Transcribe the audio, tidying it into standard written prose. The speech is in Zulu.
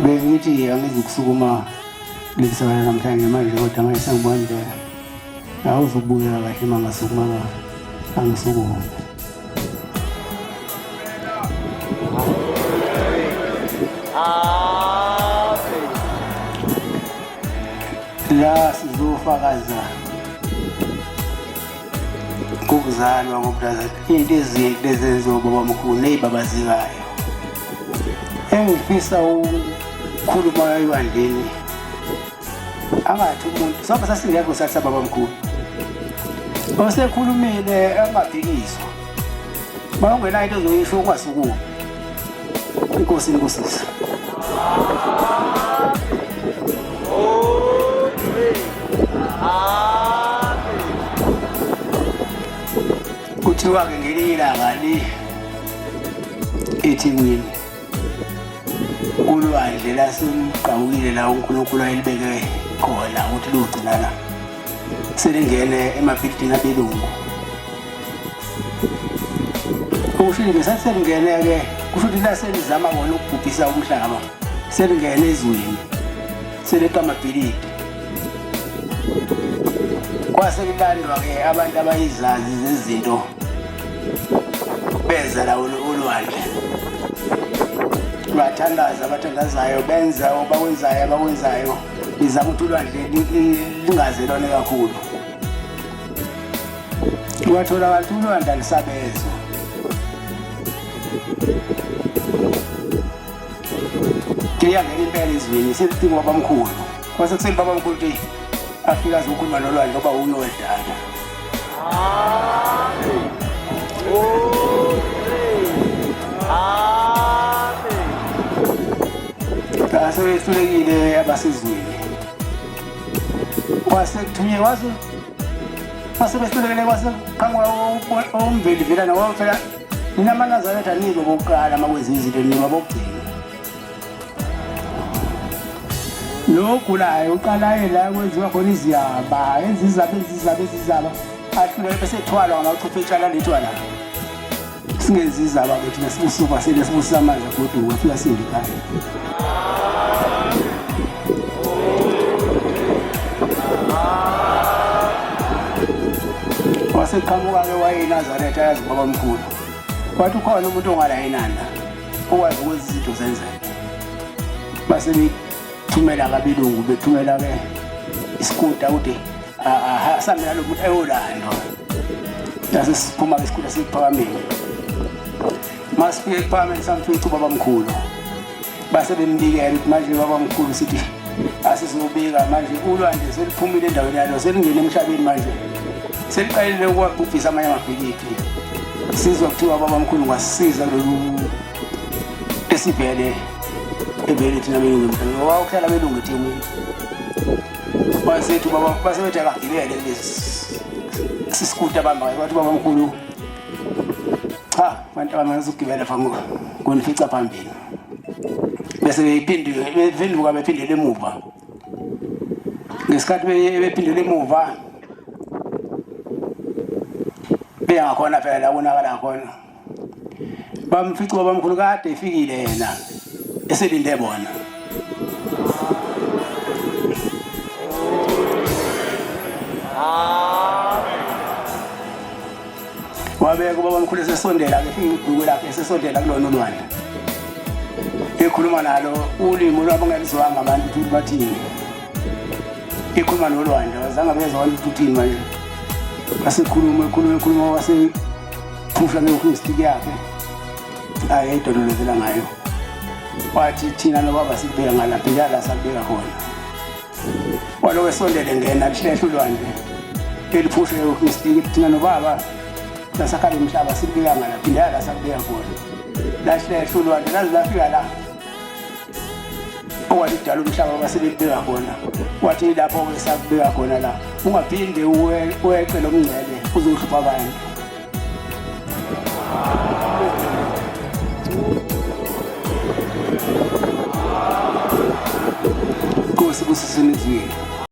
bengithi angizukusukuma lesibona namhlanje manje kodwa manje sengibonile awuzubuya kahle mangasukuma angisukuma la sizofakaza ukuzalwa kobraza into ezinhle ezenziwa baba mkhulu nezibabazekayo engifisa ukukhuluma eyandleni angathi umuntu sonke sasingekho sathi baba mkhulu osekhulumile angabhekiswa bawungena into ezoyisho ungasukuma inkosi inkosisa kuthiwa-ke ngelinye ilanga li eThekwini ulwandle lasemgqawukile la uNkulunkulu ayelibeke khona ukuthi lugcina la selingene emabhilidini abelungu ukusho ngesathi selingene-ke kusho ukuthi la selizama kona ukubhubhisa umhlaba selingene ezweni seleqa amabhilidi kwase kulandwa-ke abantu abayizazi zezinto beza la ulwandle bathandaza abathandazayo benza abakwenzayo izama ukuthi ulwandle lingazelwane kakhulu wathola ukuthi ulwandle alisabezwa kuyangena impela izweni selidinga babamkhulu kwase kuseni babamkhulu ukuthi afika azokhuluma nolwandle ngoba uyodala asebehlulekile abasezweni kwasekuthunywe wasebehlulekile kwaseqhamuka umveli velana wafela nina amaNazaretha nibo bokuqala makwenza izinto nima bokugcina logulayo uqalayo la kwenziwa khona iziyaba ezizaba ahluleke bese ethwala ngamachufu etshala lethwala singenzi izaba bethu nesibusuka selesibusisa amanzi agoduka afika sindikhaya waseqhamuka-ke wayeyiNazaretha ayazi baba mkhulu kwathi ukhona umuntu ongalayinanda okwazi ukwenza izinto zenzeke base bethumela kabelungu bethumela-ke isikuta ukuthi samela lo muntu eyolando lase siphuma-ke isikuta siphakameni masifike ekuphakameni samfica ubaba mkhulu base bembikela ukuthi manje baba mkhulu sithi asizobika manje ulwandle seliphumile endaweni yalo selingene emhlabeni manje seliqalile ukwabhubhisa amanye amabhilidi sizwa kuthiwa baba mkhulu ngasisiza lolu esivele evele thina belungu emhlabeni wawuhlala belungu eThekwini basethi baba basebethi akagibele sisikuta bamba bathi baba mkhulu cha abantu abangazugibela fango kunifica phambili bese bephindele emuva ngesikhathi bephindele emuva bengakhona phela la bonakala khona bamfica baba mkhulu kade efikile yena eselinde bona wabeka ubaba mkhulu esesondela-ke fika ibhuku lakhe esesondela kulona ulwandle ekhuluma nalo ulimi olwabongelizwanga abantu ukuthi bathini ekhuluma nolwandle wazange bezwa abantu ukuthi uthini manje asekhuluma wasephusha ngehookstick yakhe ayayidololozela ngayo wathi thina nobaba sikubeka ngalapha njalo sakubeka khona waloku esondele ngena lihlehla ulwandle eliphushe ngehookstick thina nobaba lasakhale umhlaba sikubeka ngalapha njalo sakubeka khona lahlehla ulwandle laze lafika la okwathi kudala umhlaba basebebeka khona wathi lapho besakubeka khona la ungaphinde uweqe lo mngcele uzohlupha abantu Nkosi kusisini izweni